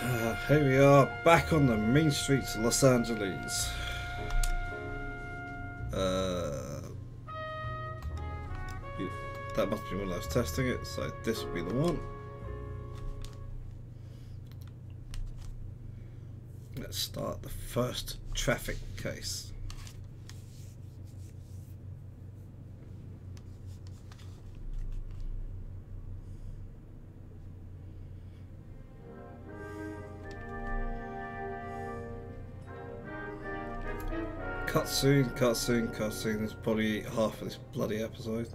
Here we are, back on the main streets of Los Angeles. That must be when I was testing it, so this will be the one. Let's start the first traffic case. Cutscene, cutscene, cutscene. There's probably half of this bloody episode.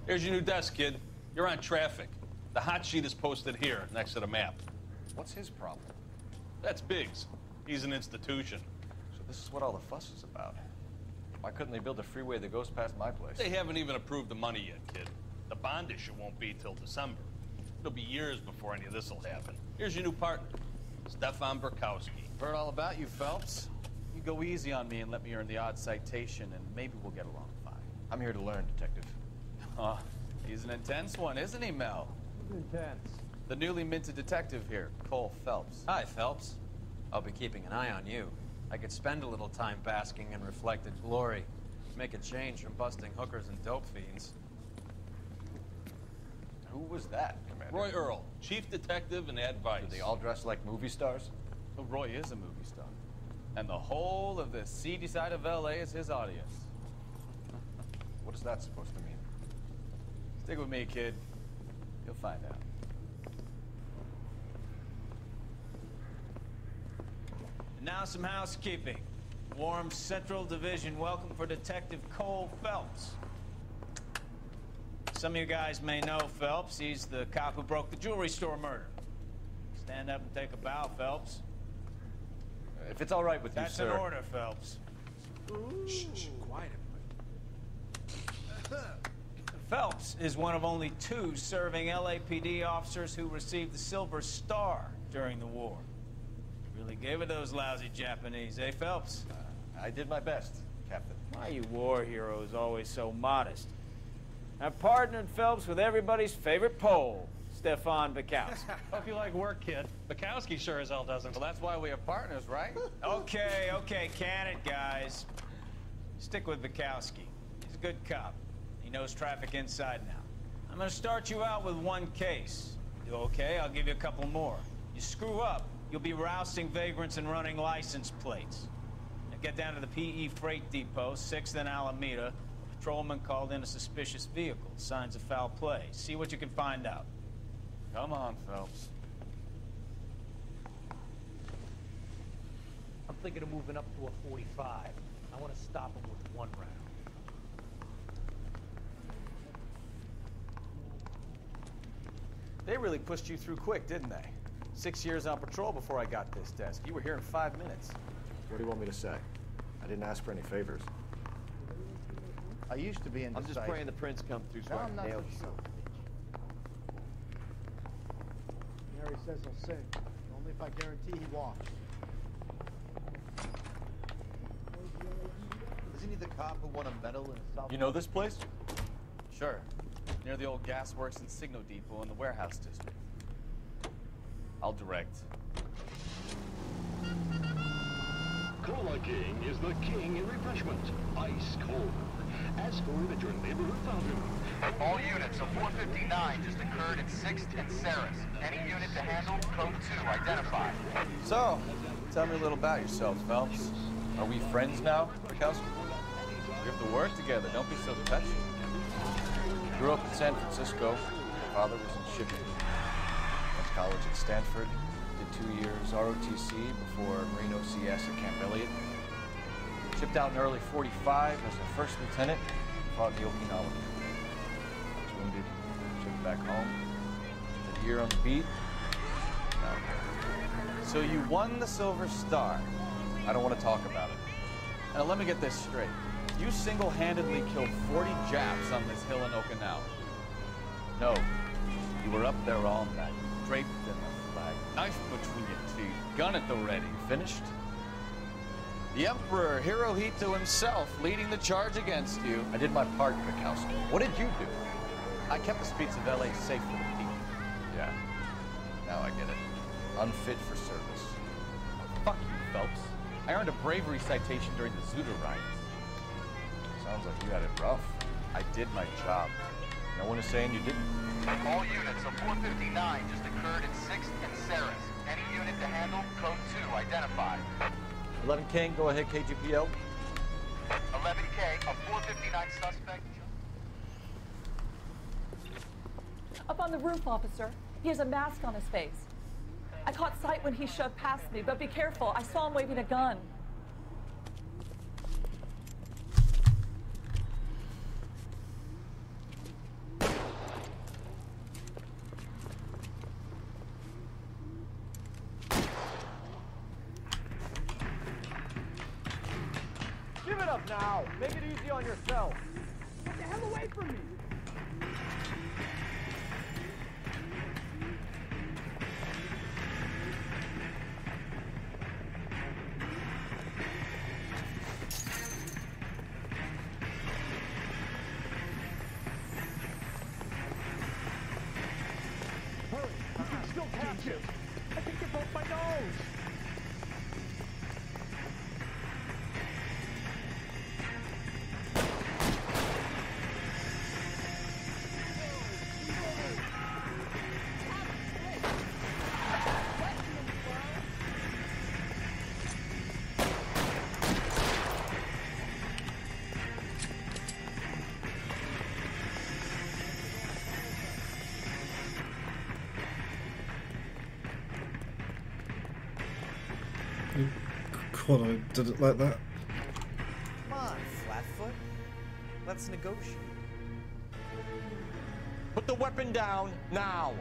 Here's your new desk, kid. You're on traffic. The hot sheet is posted here, next to the map. What's his problem? That's Biggs. He's an institution. So this is what all the fuss is about. Why couldn't they build a freeway that goes past my place? They haven't even approved the money yet, kid. The bond issue won't be till December. It'll be years before any of this will happen. Here's your new partner, Stefan Burkowski. Heard all about you, Phelps. You go easy on me and let me earn the odd citation, and maybe we'll get along fine. I'm here to learn, Detective. Oh, he's an intense one, isn't he, Mel? Intense. The newly minted detective here, Cole Phelps. Hi, Phelps. I'll be keeping an eye on you. I could spend a little time basking in reflected glory. Make a change from busting hookers and dope fiends. Who was that, Commander? Roy Earl, chief detective and advice. Do they all dress like movie stars? Well, Roy is a movie star. And the whole of the seedy side of LA is his audience. What is that supposed to mean? Stick with me, kid. You'll find out. And now some housekeeping. Warm Central Division welcome for Detective Cole Phelps. Some of you guys may know Phelps. He's the cop who broke the jewelry store murder. Stand up and take a bow, Phelps. If it's all right with you, That's sir. an order, Phelps. Shh, quiet everybody. Phelps is one of only 2 serving LAPD officers who received the Silver Star during the war. Really gave it those lousy Japanese, eh, Phelps? I did my best, Captain. Why are you war heroes always so modest? I've partnered Phelps with everybody's favorite Pole, Stefan Burkowski. Hope you like work, kid. Bukowski sure as hell doesn't. Well, that's why we are partners, right? Okay, can it, guys. Stick with Bukowski. He's a good cop. He knows traffic inside and out. I'm gonna start you out with 1 case. Do okay? I'll give you a couple more. You screw up, you'll be rousting vagrants and running license plates. Now get down to the PE Freight Depot, 6th and Alameda. A patrolman called in a suspicious vehicle. Signs of foul play. See what you can find out. Come on, Phelps. I'm thinking of moving up to a 45. I want to stop him with 1 round. They really pushed you through quick, didn't they? 6 years on patrol before I got this desk. You were here in 5 minutes. What do you want me to say? I didn't ask for any favors. I used to be in I'm just praying the prince come through so Now I I'm can not nail so you. sure. Mary says he'll sing. Only if I guarantee he walks. Isn't he the cop who won a medal in South? You know this place? Sure. Near the old gas works and signal depot in the warehouse district. I'll direct. Cola King is the king in refreshment. Ice cold. Ask for it at your neighborhood fountain. All units, a 459 just occurred in 6th and Saris. Any unit to handle, code 2, identify. So, tell me a little about yourself, Phelps. Are we friends now, Burkowski? We have to work together. Don't be so touchy. Grew up in San Francisco. My father was in shipping. Went to college at Stanford. Did 2 years ROTC before Marine OCS at Camp Elliott. Shipped out in early 45 as a first lieutenant. Fought in the Okinawa War. I was wounded. Shipped back home. Did a year on the beat. Now I'm here. So you won the Silver Star. I don't want to talk about it. Now let me get this straight. You single-handedly killed 40 Japs on this hill in Okinawa. No, you were up there all night, draped in the flag. Knife between your teeth. Gun at the ready. Finished? The Emperor Hirohito himself leading the charge against you. I did my part, Bukowski. What did you do? I kept the streets of LA safe for the people. Yeah. Now I get it. Unfit for service. Oh, fuck you, Phelps. I earned a bravery citation during the Zuda riots. Sounds like you had it rough. I did my job. No one is saying you didn't. All units, a 459 just occurred at 6th and Saris. Any unit to handle, code 2 identified. 11 King, go ahead, KGPL. 11K, a 459 suspect. Up on the roof, officer. He has a mask on his face. I caught sight when he shoved past me, but be careful. I saw him waving a gun. Give it up now. Make it easy on yourself. Get the hell away from me. Hurry, you can still catch it. I think you broke my nose. God, I did it like that. Come on, Flatfoot. Let's negotiate. Put the weapon down, now!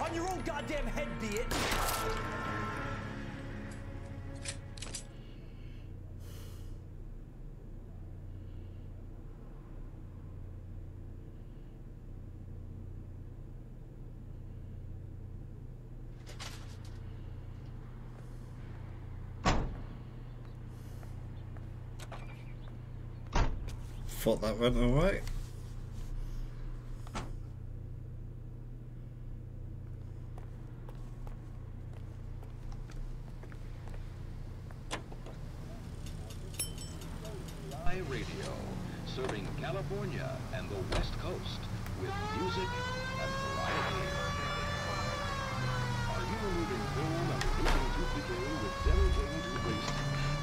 On your own goddamn head, be it! Thought that went alright. Radio, serving California and the West Coast with music and variety. Are you removing film and reducing tooth decay with Dental Clean toothpaste?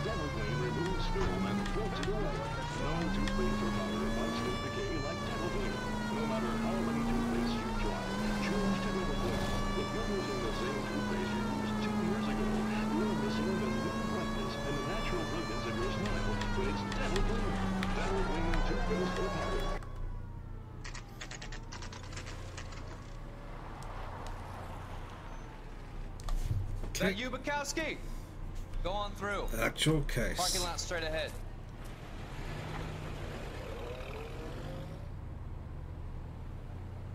Dental Clean removes film and floats it away. No toothpaste or powder fights tooth decay like Dental Clean. No matter how many toothpastes you try, choose to Dental Clean. If you're using the same toothpaste you used 2 years ago, you're missing the new brightness and the natural brilliance of your smile. But it's Dental Clean. Dental Clean toothpaste or powder. Is that you, Bukowski? Go on through. Actual case. Parking lot straight ahead.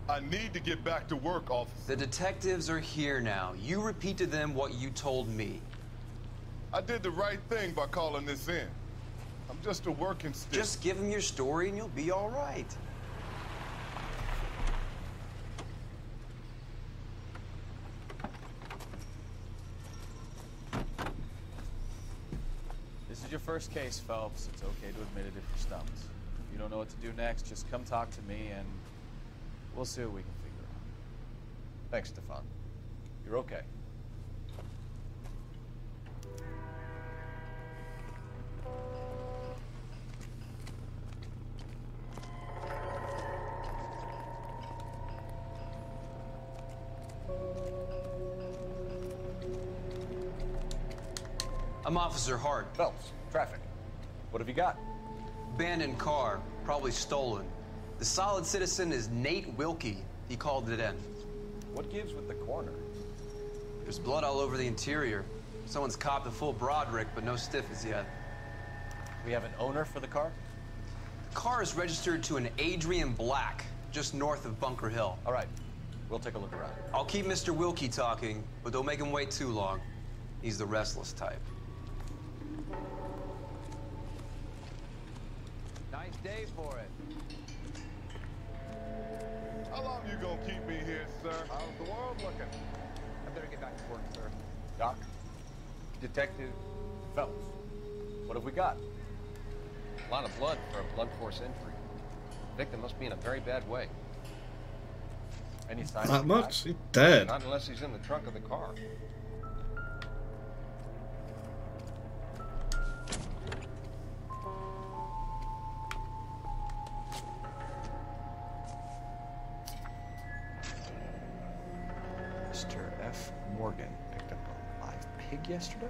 I need to get back to work, officer. The detectives are here now. You repeat to them what you told me. I did the right thing by calling this in. I'm just a working stick. Just give them your story and you'll be all right. This is your first case, Phelps. It's okay to admit it if you're stumped. If you don't know what to do next, just come talk to me and we'll see what we can figure out. Thanks, Stefan. You're okay. I'm Officer Hart. Phelps, traffic. What have you got? Abandoned car, probably stolen. The solid citizen is Nate Wilkie. He called it in. What gives with the corner? There's blood all over the interior. Someone's copped a full Broderick, but no stiffs yet. We have an owner for the car? The car is registered to an Adrian Black, just north of Bunker Hill. All right. We'll take a look around. I'll keep Mr. Wilkie talking, but don't make him wait too long. He's the restless type. Nice day for it. How long you gonna keep me here, sir? How's the world looking? I better get back to work, sir. Doc, Detective Phelps, what have we got? A lot of blood for a blunt force injury. The victim must be in a very bad way. Any signs That of much? that? He's dead. Not unless he's in the trunk of the car. Mr. F. Morgan picked up a live pig yesterday?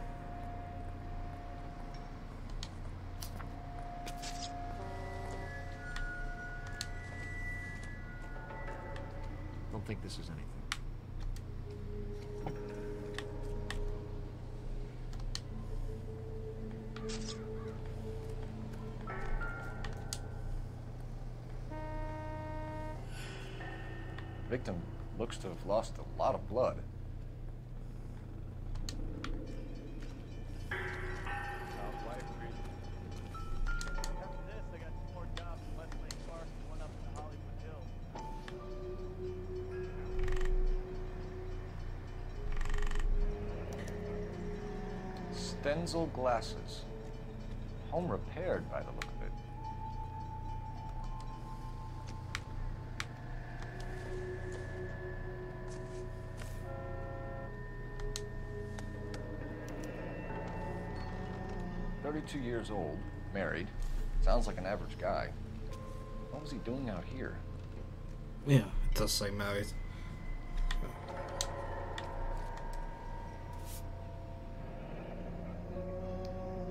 Don't think this is anything. Victim looks to have lost a lot of blood. Stenzel glasses. Home repaired by the look of it. "32 years old, married. Sounds like an average guy. What was he doing out here?" Yeah, it does say married.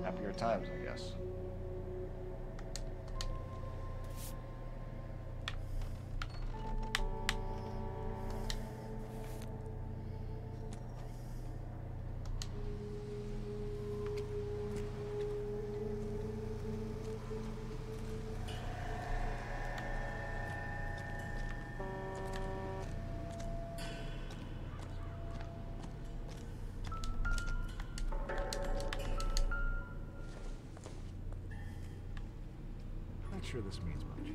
Happier times, I guess. Not sure this means much.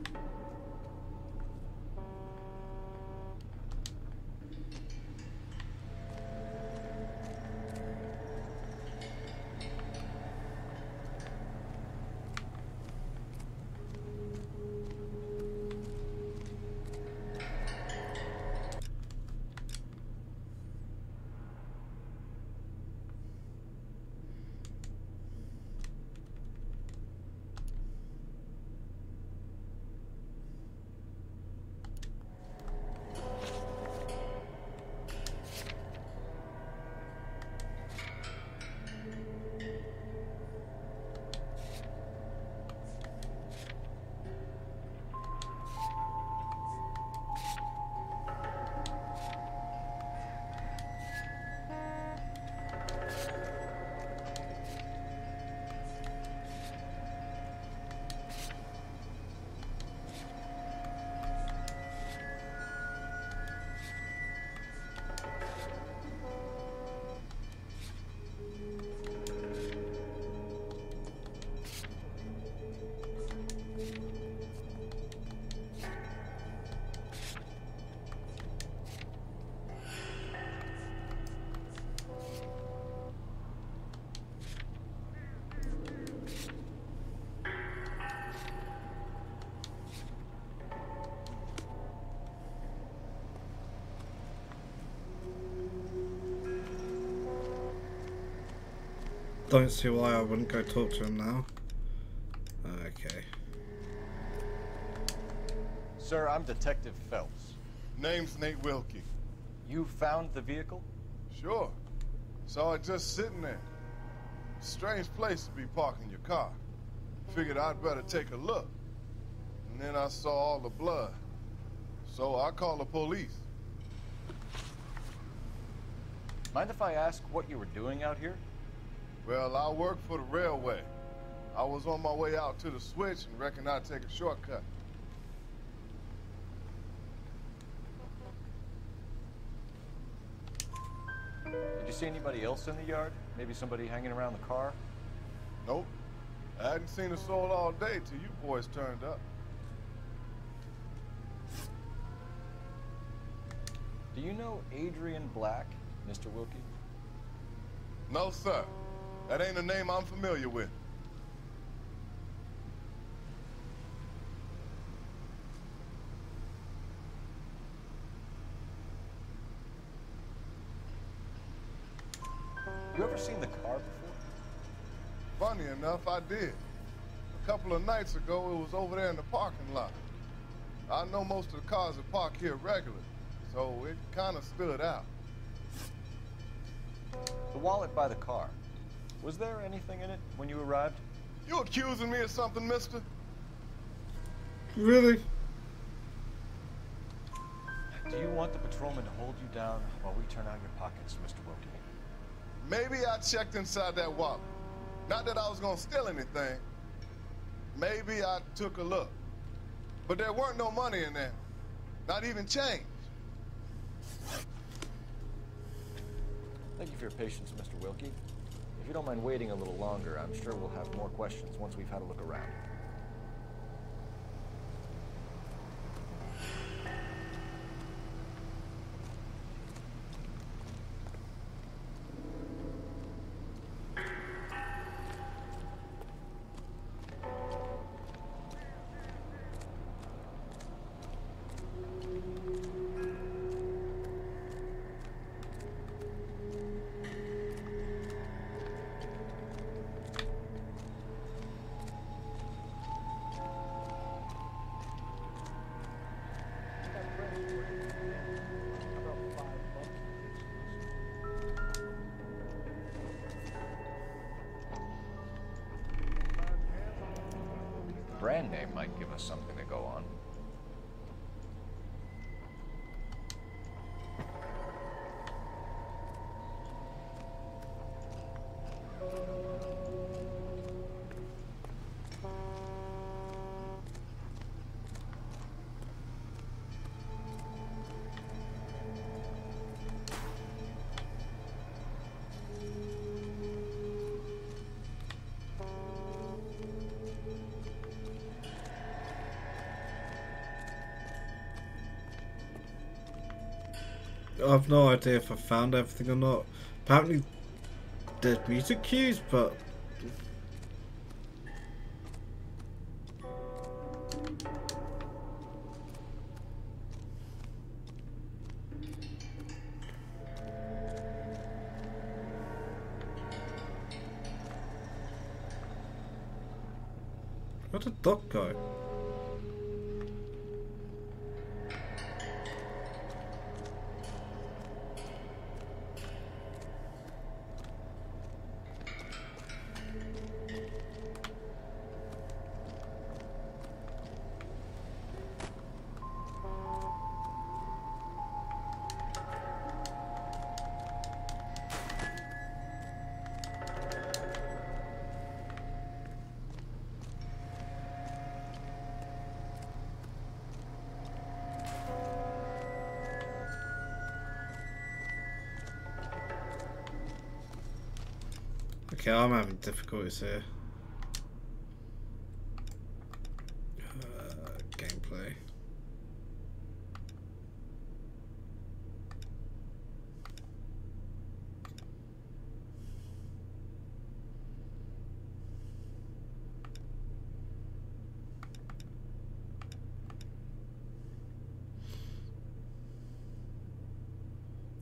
Don't see why I wouldn't go talk to him now. Okay. Sir, I'm Detective Phelps. Name's Nate Wilkie. You found the vehicle? Sure. Saw it just sitting there. Strange place to be parking your car. Figured I'd better take a look. And then I saw all the blood. So I called the police. Mind if I ask what you were doing out here? Well, I work for the railway. I was on my way out to the switch and reckoned I'd take a shortcut. Did you see anybody else in the yard? Maybe somebody hanging around the car? Nope. I hadn't seen a soul all day till you boys turned up. Do you know Adrian Black, Mr. Wilkie? No, sir. That ain't a name I'm familiar with. You ever seen the car before? Funny enough, I did. A couple of nights ago, it was over there in the parking lot. I know most of the cars are parked here regularly, so it kind of stood out. The wallet by the car. Was there anything in it when you arrived? You accusing me of something, mister? Really? Do you want the patrolman to hold you down while we turn out your pockets, Mr. Wilkie? Maybe I checked inside that wallet. Not that I was gonna steal anything. Maybe I took a look. But there weren't no money in there. Not even change. Thank you for your patience, Mr. Wilkie. If you don't mind waiting a little longer, I'm sure we'll have more questions once we've had a look around. Brand name might give us something to go on. I've no idea if I found everything or not. Apparently there's music cues, but where'd the dog go? Okay, I'm having difficulties here. Gameplay.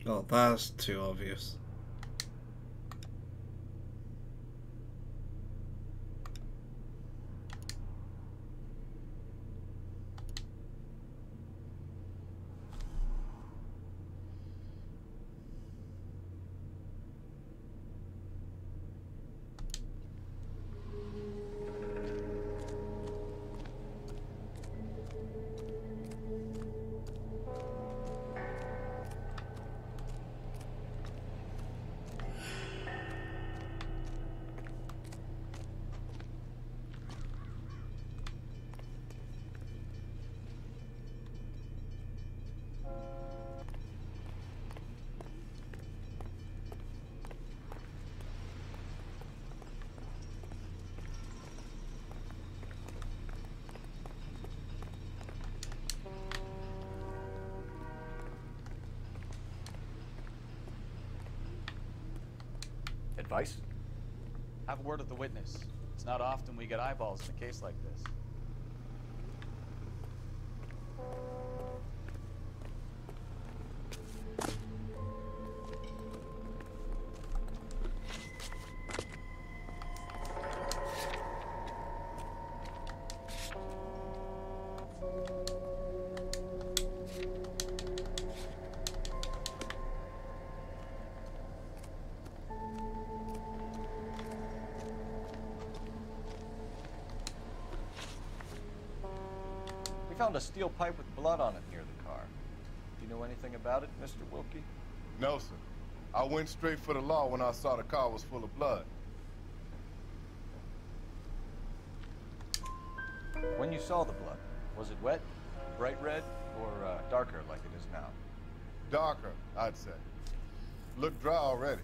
Oh, that's too obvious. advice? Have a word with the witness. It's not often we get eyeballs in a case like this. Found a steel pipe with blood on it near the car. Do you know anything about it, Mr. Wilkie? No, sir. I went straight for the law when I saw the car was full of blood. When you saw the blood, was it wet, bright red, or darker like it is now? Darker, I'd say. Looked dry already.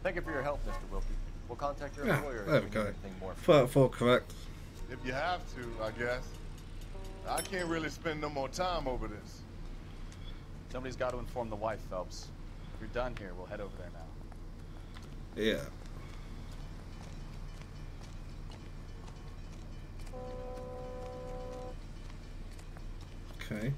Thank you for your help, Mr. Wilkie. We'll contact your lawyer there if we we go. need anything more. 34 correct. If you have to, I guess. I can't really spend no more time over this. Somebody's got to inform the wife, Phelps. If you're done here, we'll head over there now. Yeah. Okay.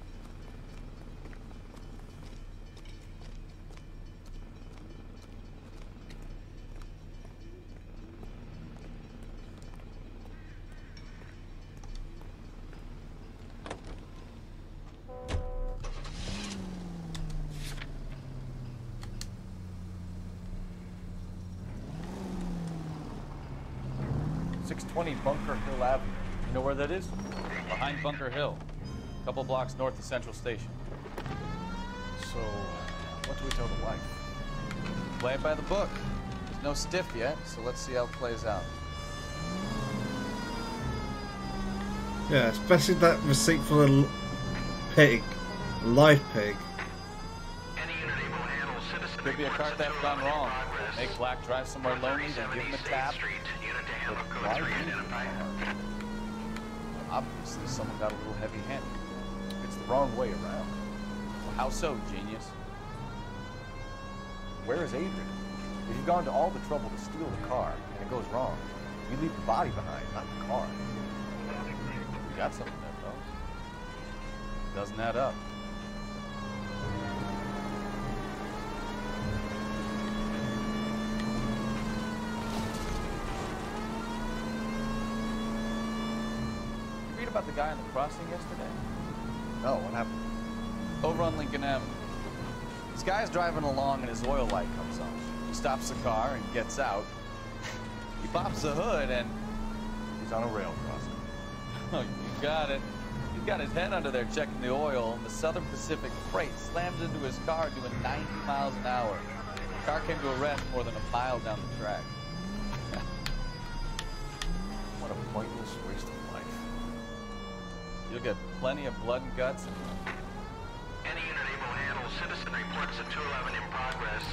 Bunker Hill Avenue. You know where that is? Behind Bunker Hill. A couple blocks north of Central Station. So, what do we tell the wife? Play it by the book. There's no stiff yet, so let's see how it plays out. Yeah, especially that receipt for the pig. Live pig. Could be a car theft gone wrong. Make Black drive somewhere lonely, then give him a tap. But why leave him? Obviously, someone got a little heavy-handed. It's the wrong way around. Well, how so, genius? Where is Adrian? If you've gone to all the trouble to steal the car, and it goes wrong, you leave the body behind, not the car. You got something there, folks. Doesn't add up. About the guy on the crossing yesterday? No, what happened? Over on Lincoln Avenue. This guy's driving along and his oil light comes on. He stops the car and gets out. He pops the hood and... he's on a rail crossing. Oh, you got it. He's got his head under there checking the oil, and the Southern Pacific freight slams into his car doing 90 miles an hour. The car came to a rest more than a mile down the track. What a pointless waste of life. You'll get plenty of blood and guts. Any unit able to handle citizen reports at 211 in progress.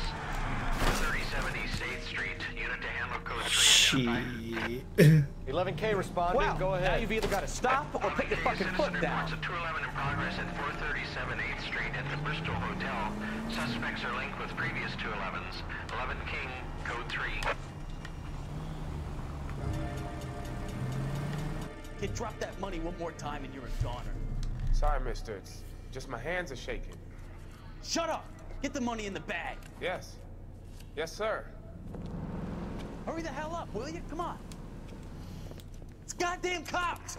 3070 State Street, unit to handle code 3. 11K responding, wow. Go ahead. Now you've either got to stop or put your fucking foot down. Reports at 211 in progress at 437 8th Street at the Bristol Hotel. Suspects are linked with previous 211s. 11 King, code 3. Kid, drop that money one more time and you're a goner. Sorry, mister. It's just my hands are shaking. Shut up! Get the money in the bag. Yes. Yes, sir. Hurry the hell up, will you? Come on. It's goddamn cops!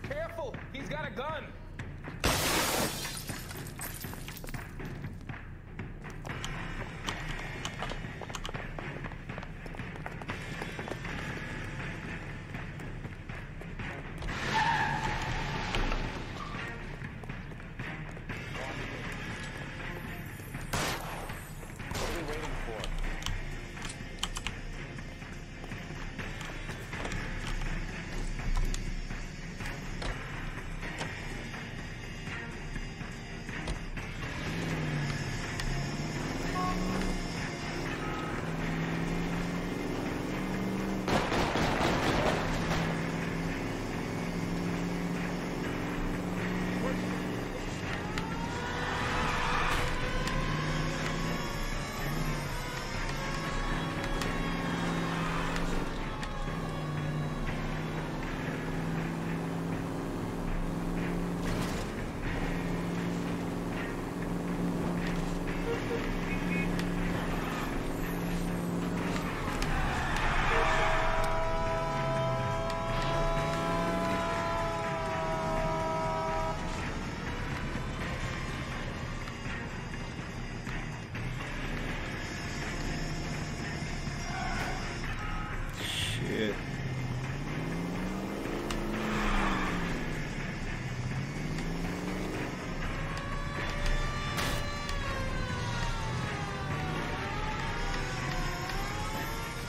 Careful! He's got a gun!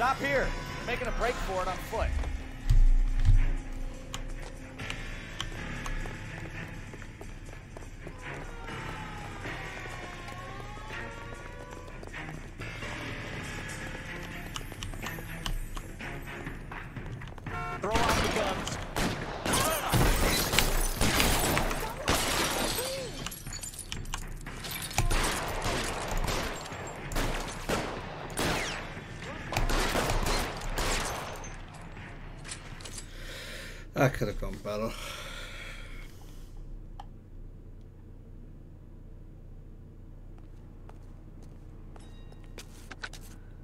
Stop here. We're making a break for it on foot. Throw out the guns. That could have gone better.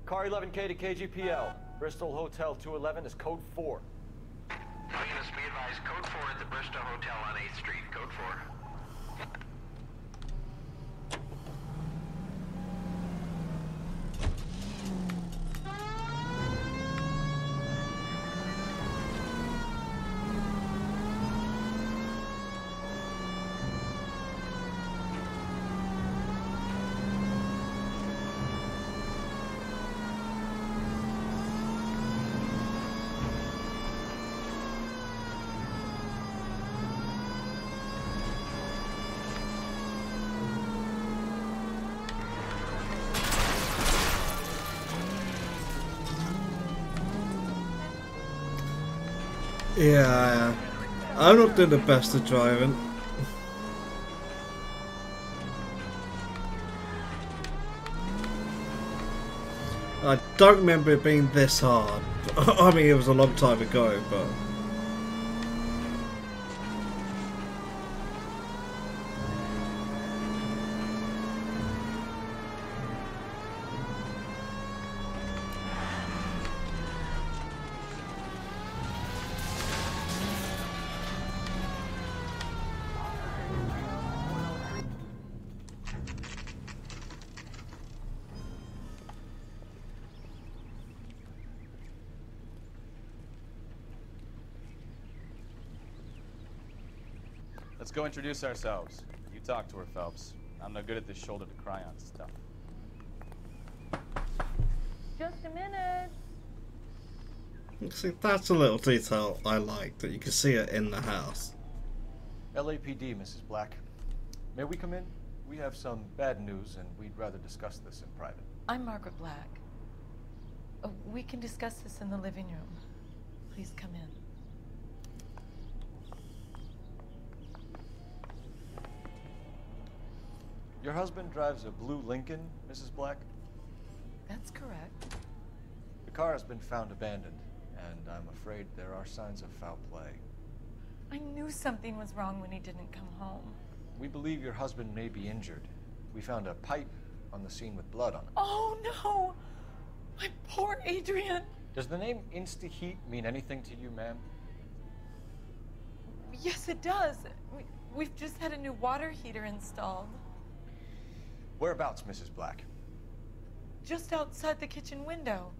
Car 11K to KGPL. Bristol Hotel 211 is code 4. All units be advised, code 4 at the Bristol Hotel on 8th Street. Code 4. Yeah, I'm not doing the best at driving. I don't remember it being this hard. I mean, it was a long time ago, but... Let's go introduce ourselves. You talk to her, Phelps. I'm no good at this shoulder to cry on stuff. Just a minute. See, that's a little detail I like, that you can see it in the house. LAPD, Mrs. Black. May we come in? We have some bad news, and we'd rather discuss this in private. I'm Margaret Black. We can discuss this in the living room. Please come in. Your husband drives a blue Lincoln, Mrs. Black? That's correct. The car has been found abandoned, and I'm afraid there are signs of foul play. I knew something was wrong when he didn't come home. We believe your husband may be injured. We found a pipe on the scene with blood on it. Oh, no! My poor Adrian! Does the name Insta-Heat mean anything to you, ma'am? Yes, it does. We've just had a new water heater installed. Whereabouts, Mrs. Black? Just outside the kitchen window,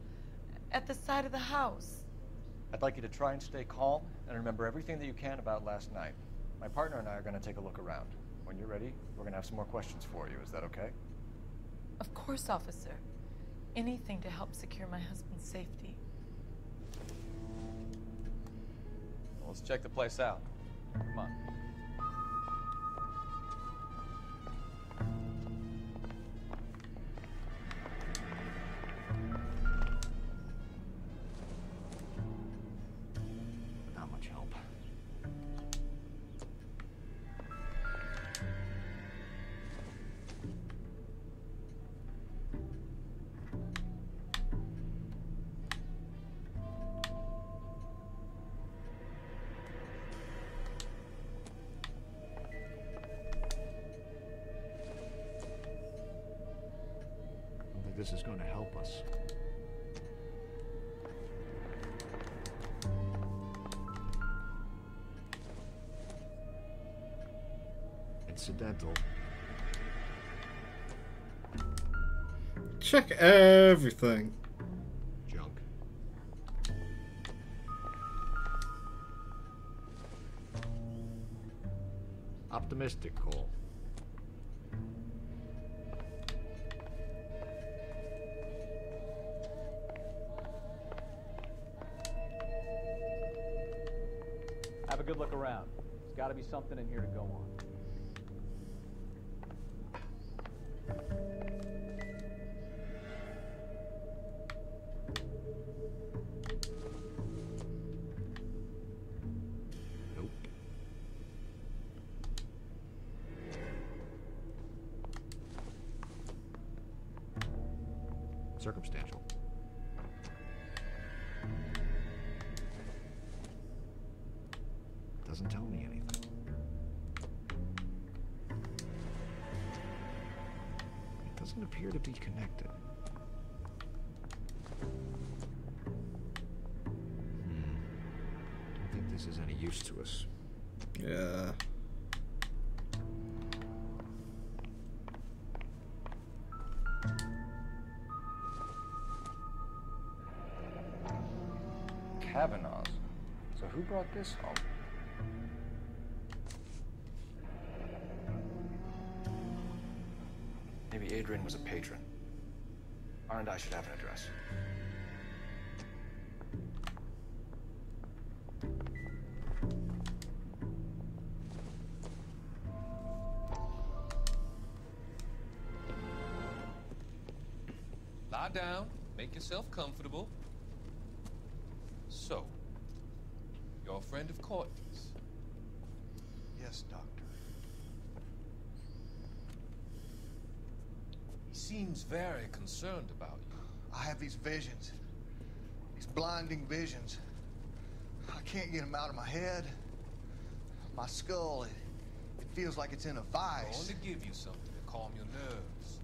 at the side of the house. I'd like you to try and stay calm and remember everything that you can about last night. My partner and I are going to take a look around. When you're ready, we're going to have some more questions for you. Is that okay? Of course, officer. Anything to help secure my husband's safety. Well, let's check the place out. Come on. Not much help. This is going to help us. Incidental. Check everything. Junk. Optimistic call. good look around. There's got to be something in here to go on. Nope. Circumstantial. Doesn't tell me anything. It doesn't appear to be connected. Don't think this is any use to us. Yeah. Kavanaugh's. So who brought this home? Maybe Adrian was a patron. R&I should have an address. Lie down, make yourself comfortable. So, you're a friend of Courtney's? Yes, Doctor. He seems very concerned about you. I have these visions. These blinding visions. I can't get them out of my head. My skull, it feels like it's in a vice. I want to give you something to calm your nerves.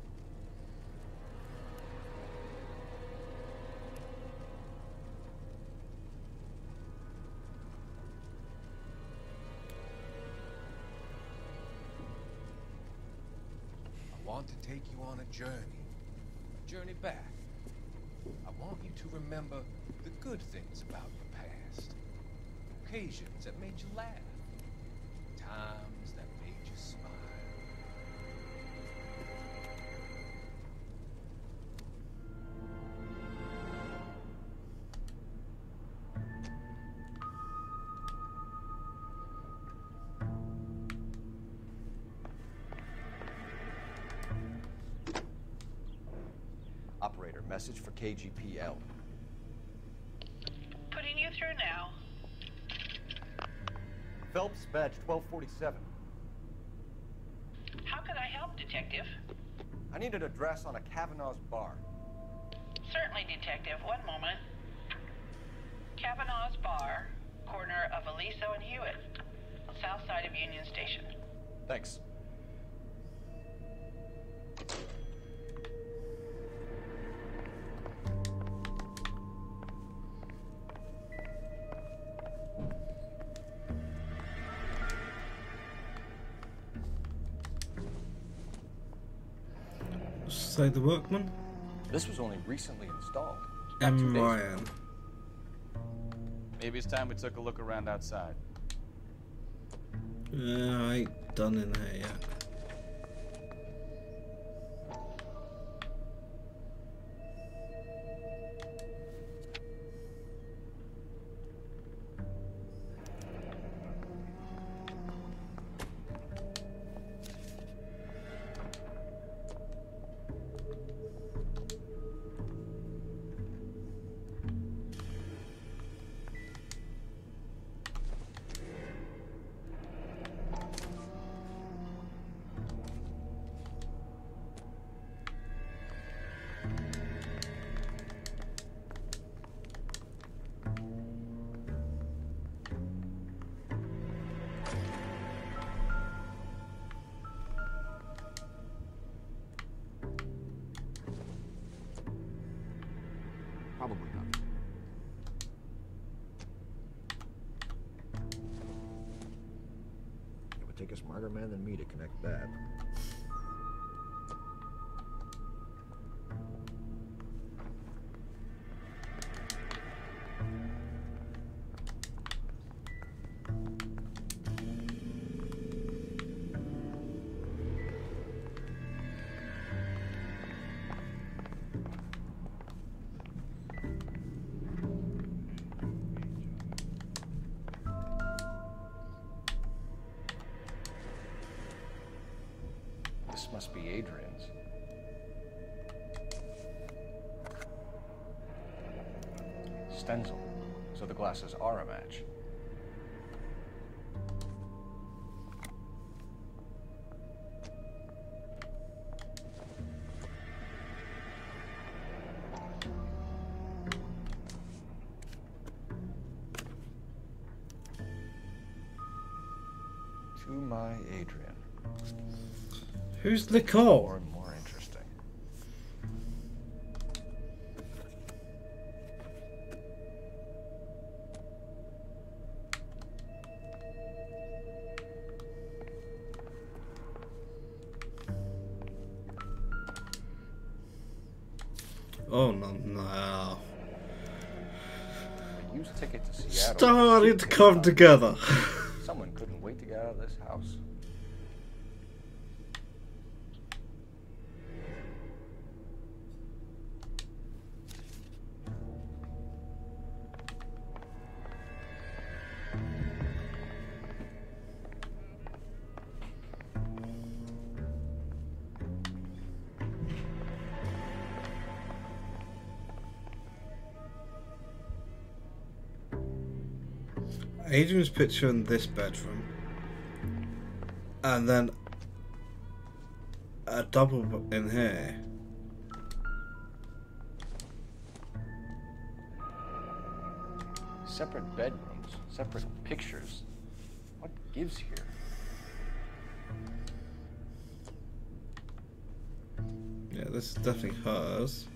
I want to take you on a journey back. I want you to remember the good things about your past. Occasions that made you laugh. Times that made you smile. Operator, message for KGPL. Putting you through now. Phelps, badge 1247. How can I help, Detective? I need an address on a Kavanaugh's bar. Certainly, Detective. One moment. Kavanaugh's Bar, corner of Aliso and Hewitt, south side of Union Station. Thanks. Say the workman? This was only recently installed. M. Ryan. Maybe it's time we took a look around outside. I ain't done in here yet. Probably not. It would take a smarter man than me to connect that. This must be Adrian's. Stencil. So the glasses are a match. To my Adrian. Who's Nicole? More and more interesting. Oh no. A used ticket to Seattle. Starting to come together. Someone couldn't wait to get out of this house. Adrian's picture in this bedroom, and then a double in here. Separate bedrooms, separate pictures. What gives here? Yeah, this is definitely hers.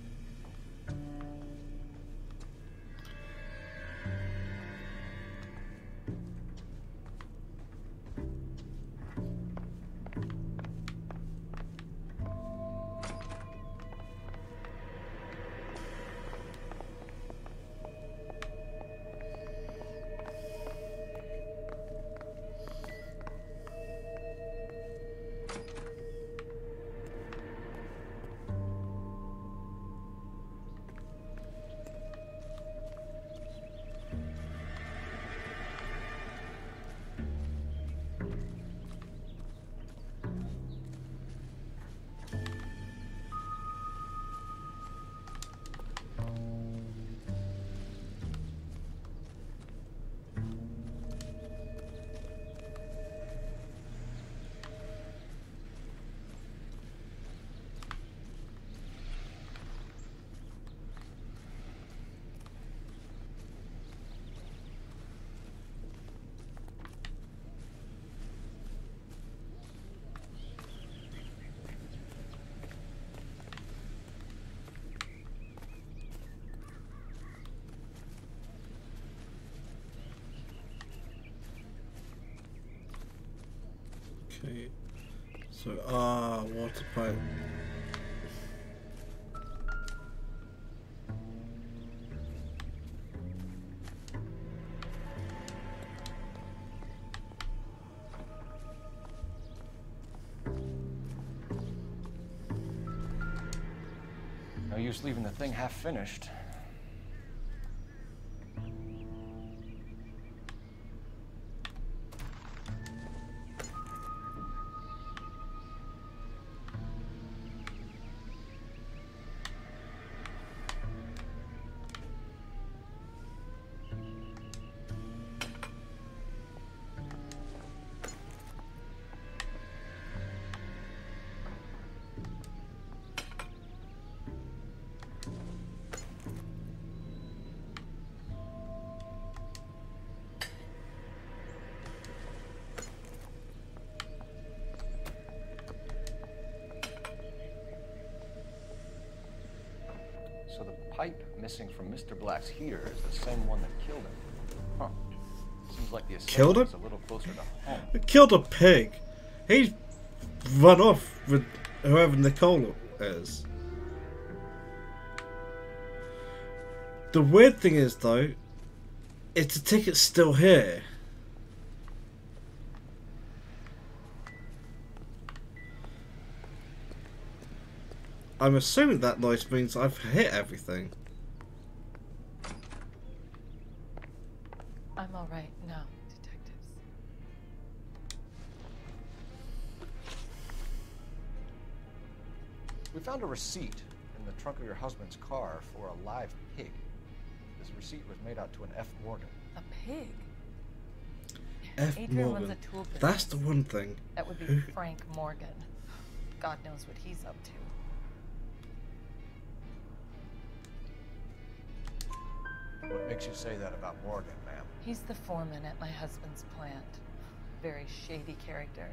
Okay, so water pipe. No use leaving the thing half finished. So the pipe missing from Mr. Black's heater is the same one that killed him. Huh. Seems like the Killed him? is a little closer to home. It killed a pig. He's run off with whoever Nicole is. The weird thing is though, it's the ticket's still here. I'm assuming that noise means I've hit everything. I'm all right now, detectives. We found a receipt in the trunk of your husband's car for a live pig. This receipt was made out to an F. Morgan. A pig? F. Adrian Morgan. runs a tool business. That's the one thing. That would be Frank Morgan. God knows what he's up to. What makes you say that about Morgan, ma'am? He's the foreman at my husband's plant. Very shady character.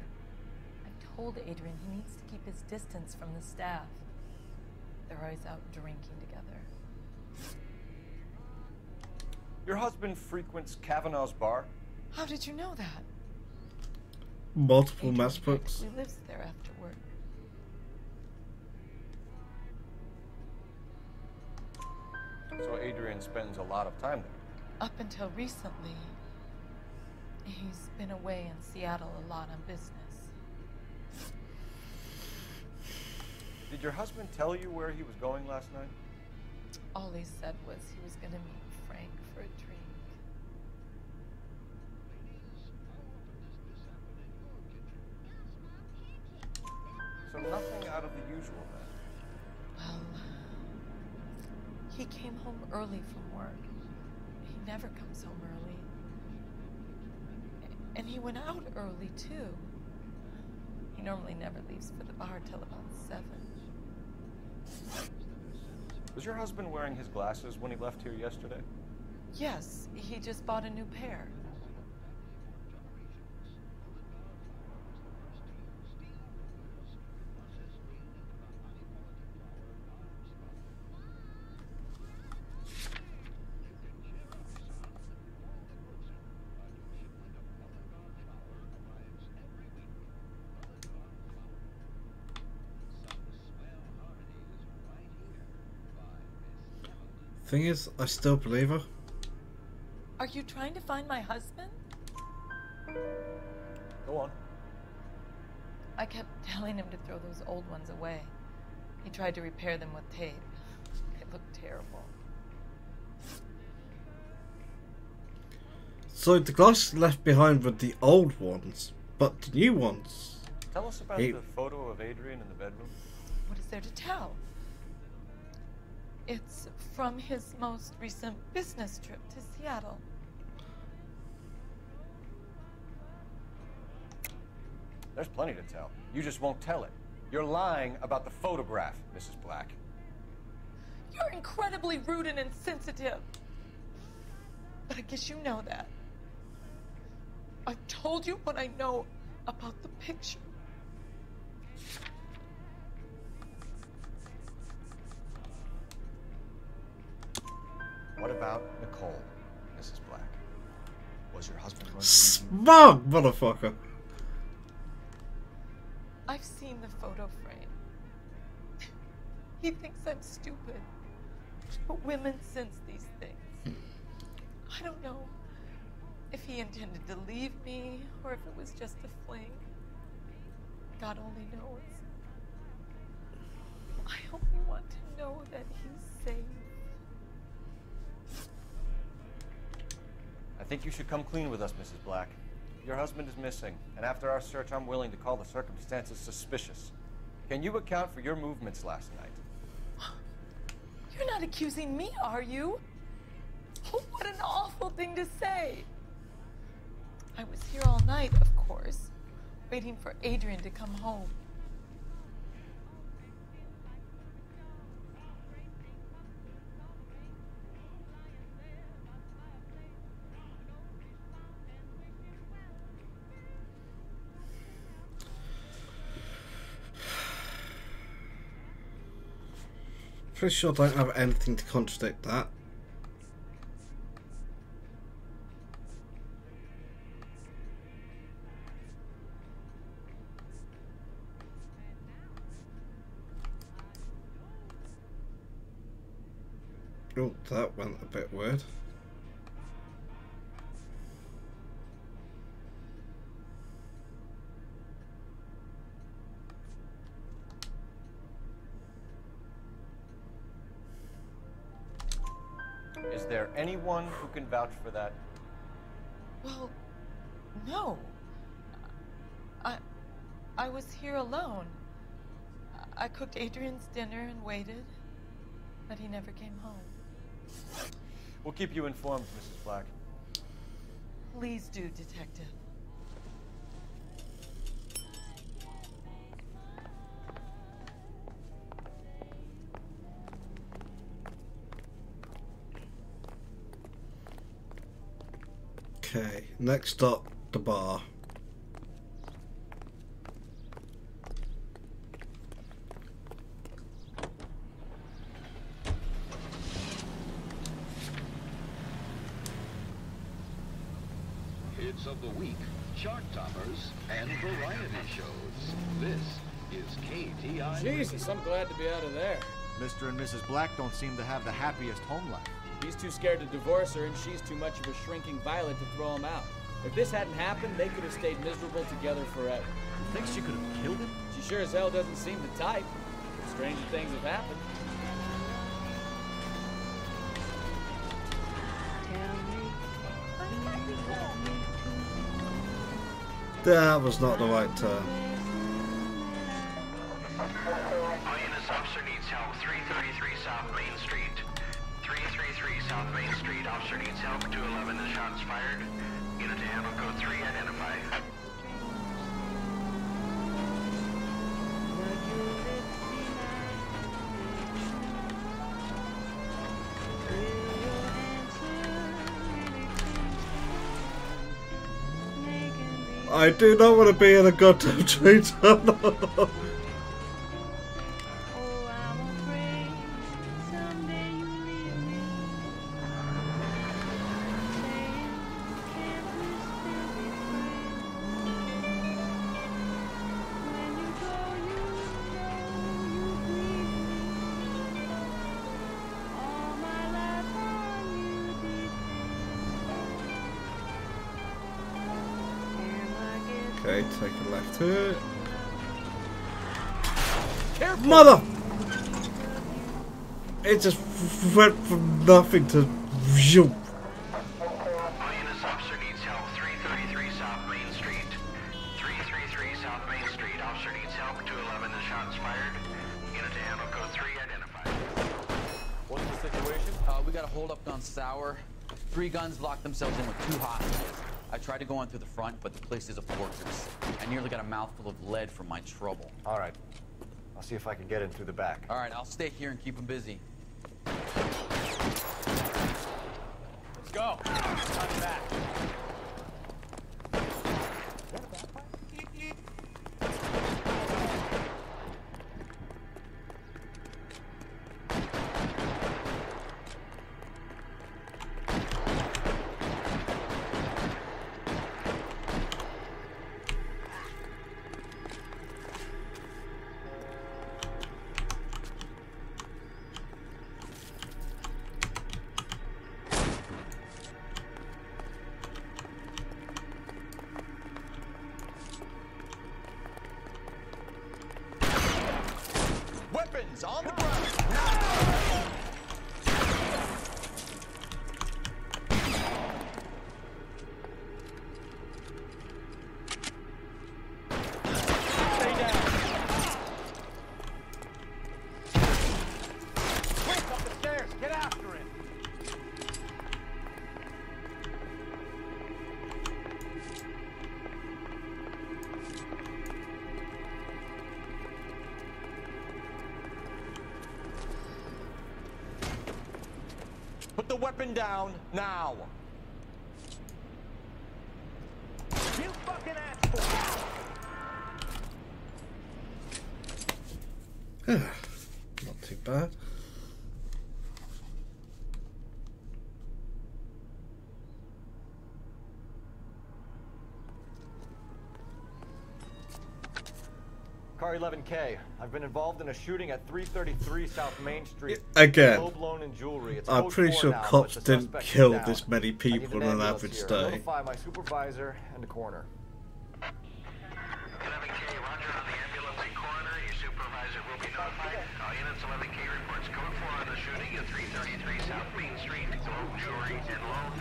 I told Adrian he needs to keep his distance from the staff. They're always out drinking together. Your husband frequents Kavanaugh's bar? How did you know that? Multiple match books. He lives there after work. So Adrian spends a lot of time there? Up until recently, he's been away in Seattle a lot on business. Did your husband tell you where he was going last night? All he said was he was going to meet Frank for a drink. So nothing out of the usual then? Well, he came home early from work. He never comes home early. And he went out early, too. He normally never leaves for the bar till about 7. Was your husband wearing his glasses when he left here yesterday? Yes, he just bought a new pair. Thing is, I still believe her. Are you trying to find my husband? Go on. I kept telling him to throw those old ones away. He tried to repair them with tape. It looked terrible. So the glasses left behind were the old ones, but the new ones. Tell us about the photo of Adrian in the bedroom. What is there to tell? It's from his most recent business trip to Seattle. There's plenty to tell. You just won't tell it. You're lying about the photograph, Mrs. Black. You're incredibly rude and insensitive. But I guess you know that. I've told you what I know about the picture. What about Nicole, Mrs. Black? Was your husband going to Smug motherfucker. I've seen the photo frame. He thinks I'm stupid. But women sense these things. I don't know if he intended to leave me or if it was just a fling. God only knows. I only want to know that he's safe. I think you should come clean with us, Mrs. Black. Your husband is missing, and after our search, I'm willing to call the circumstances suspicious. Can you account for your movements last night? You're not accusing me, are you? What an awful thing to say. I was here all night, of course, waiting for Adrian to come home. Pretty sure I don't have anything to contradict that. Oh, that went a bit weird. Is there anyone who can vouch for that? Well, no. I was here alone. I cooked Adrian's dinner and waited, but he never came home. We'll keep you informed, Mrs. Black. Please do, Detective. Okay, next stop, the bar. Hits of the week, chart toppers, and variety shows. This is KTI. Jesus, I'm glad to be out of there. Mr. and Mrs. Black don't seem to have the happiest home life. He's too scared to divorce her, and she's too much of a shrinking violet to throw him out. If this hadn't happened, they could have stayed miserable together forever. You think she could have killed him? She sure as hell doesn't seem the type. Stranger things have happened. That was not the right turn. All units, officer needs help. 333 South Main Street. 333 South Main Street. Officer needs help. 211 is shots fired. Unit to handle code 3, identify. I do not want to be in a goddamn train tunnel. Okay, take a left here. Careful. Mother! It just went from nothing to zoom. All units, officer needs help. 333 South Main Street. 333 South Main Street. Officer needs help. 211 is shots fired. Unit to handle code 3, identify. What's the situation? We got a hold up on Sour. 3 guns locked themselves in with 2 hostages. I tried to go on through the front, but the place is a fortress. I nearly got a mouthful of lead from my trouble. All right. I'll see if I can get in through the back. All right, I'll stay here and keep them busy. Let's go. I'm back. Weapons on the ground. Stay down. Quick, up the stairs. Get after him. Put the weapon down now. You fucking asshole. Not too bad. Car 11K. I've been involved in a shooting at 333 South Main Street. Again, Blown in jewelry. It's I'm code pretty 4 sure now, cops but the didn't suspect is kill down. this many I need people on an ambulance average here. day. Notify my supervisor and the coroner. 11K, roger on the ambulance and coroner. Your supervisor will be notified. All units, 11K reports code 4 on the shooting at 333 South Main Street. Gold jewelry and loan.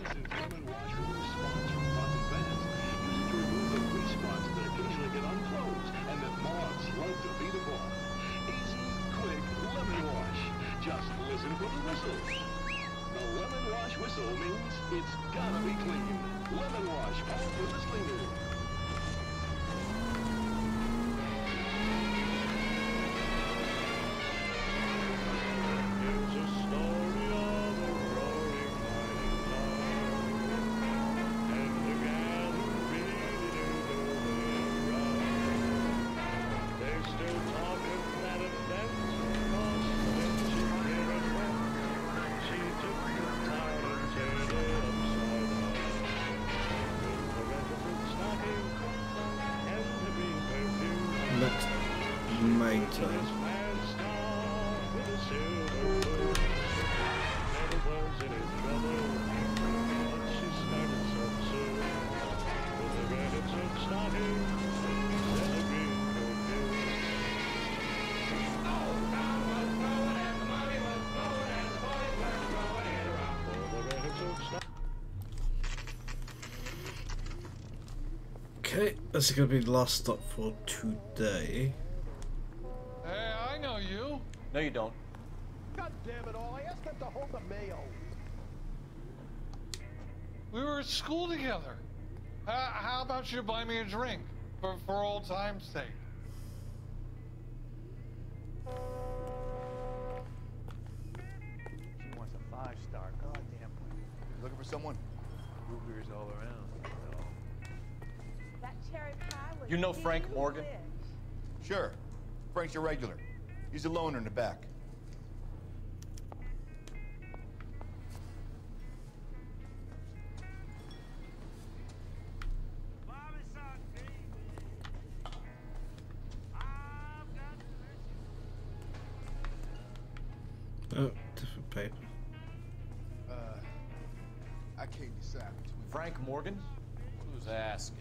As informant Roger responds from Fuzzy Vans, using to remove the response that occasionally get unclosed and that moths love to feed upon. Just listen for the whistle. The lemon wash whistle means it's gotta be clean. Lemon wash, all-purpose cleaner. It's a story of a roaring mining car, and the gal who really knew the way around. They still talk of that event, 'cause when she came and went, she took the town and turned it upside down. With the reticent stocking and heavy perfume. Next main turn. With a silver moon, never was any trouble, but she started so soon. With the reticent stocking and a green perfume. Oh, God was blowing and the money was blowing and the boys were growing it around. For the reticent stocking. Okay, this is going to be the last stop for today. Hey, I know you. No, you don't. God damn it all, I asked them to hold the mail. We were at school together. How about you buy me a drink for old time's sake? She wants a 5-star. Goddamn. Looking for someone? Root beers all around. That cherry pie was You know Frank Morgan? Sure. Frank's your regular. He's a loner in the back. Oh, different paper. I can't decide between Frank Morgan? Who's asking?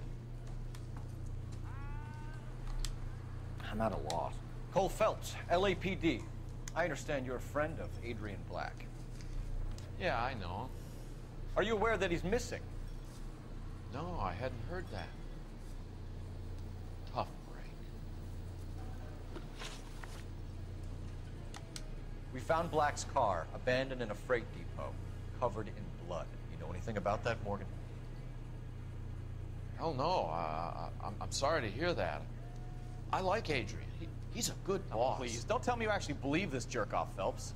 I'm at a loss. Cole Phelps, LAPD. I understand you're a friend of Adrian Black. Yeah, I know. Are you aware that he's missing? No, I hadn't heard that. Tough break. We found Black's car, abandoned in a freight depot, covered in blood. You know anything about that, Morgan? Hell no. I'm sorry to hear that. I like Adrian. He's a good boss. Please, don't tell me you actually believe this jerk-off, Phelps.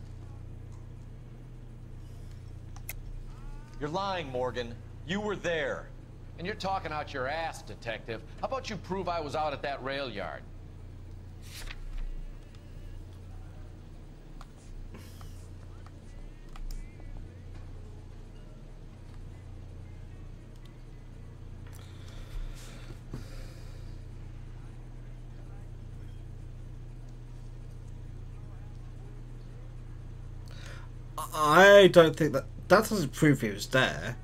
You're lying, Morgan. You were there. And you're talking out your ass, detective. How about you prove I was out at that rail yard? I don't think that doesn't prove he was there.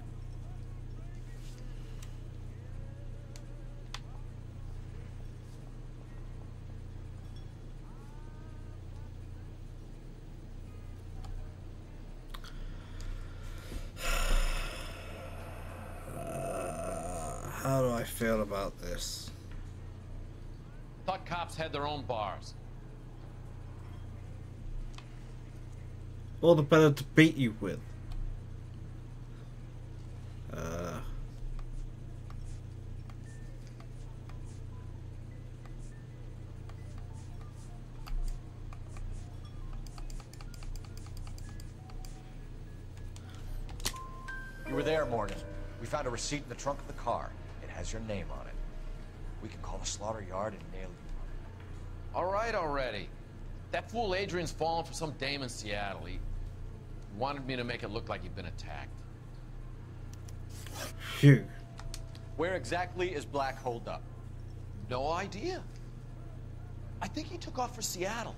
How do I feel about this? Thought cops had their own bars. All the better to beat you with. You were there, Morgan. We found a receipt in the trunk of the car. It has your name on it. We can call the slaughter yard and nail you. All right already. That fool Adrian's fallen for some dame in Seattle. He wanted me to make it look like he'd been attacked. Phew. Where exactly is Black holed up? No idea. I think he took off for Seattle.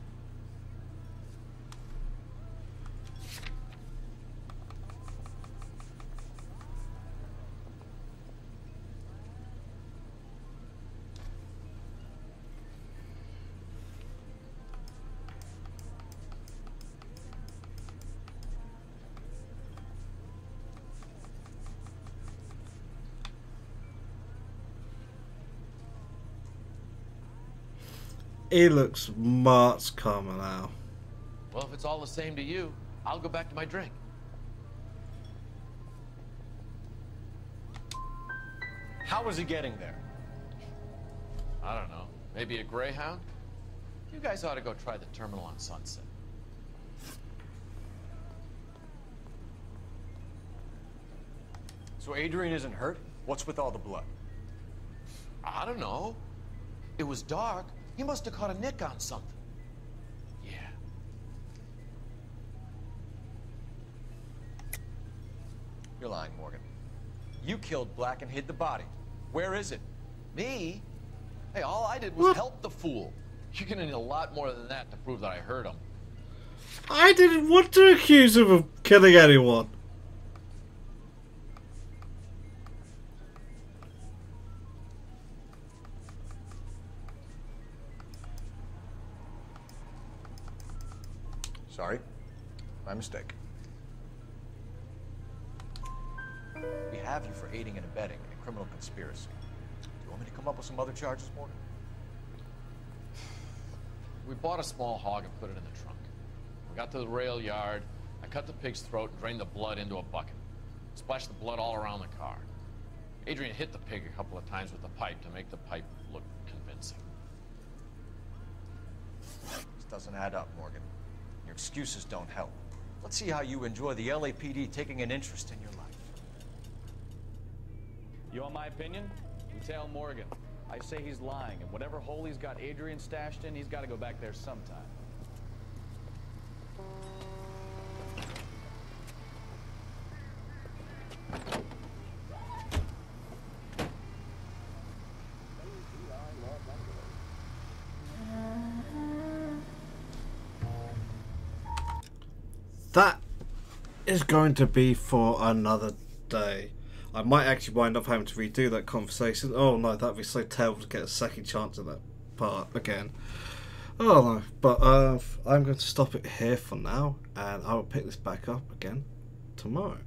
He looks much calmer now. Well, if it's all the same to you, I'll go back to my drink. How was he getting there? I don't know. Maybe a Greyhound? You guys ought to go try the terminal on Sunset. So Adrian isn't hurt? What's with all the blood? I don't know. It was dark. He must have caught a nick on something. Yeah. You're lying, Morgan. You killed Black and hid the body. Where is it? Me? Hey, all I did was help the fool. You're gonna need a lot more than that to prove that I hurt him. I didn't want to accuse him of killing anyone. Sorry. My mistake. We have you for aiding and abetting in a criminal conspiracy. Do you want me to come up with some other charges, Morgan? We bought a small hog and put it in the trunk. We got to the rail yard. I cut the pig's throat and drained the blood into a bucket. Splashed the blood all around the car. Adrian hit the pig a couple of times with the pipe to make the pipe look convincing. This doesn't add up, Morgan. Your excuses don't help. Let's see how you enjoy the LAPD taking an interest in your life. You want my opinion? You tell Morgan. I say he's lying, and whatever hole he's got Adrian stashed in, he's got to go back there sometime. That is going to be for another day. I might actually wind up having to redo that conversation. Oh no, that'd be so terrible to get a second chance at that part again. Oh no, but I'm going to stop it here for now, and I will pick this back up again tomorrow.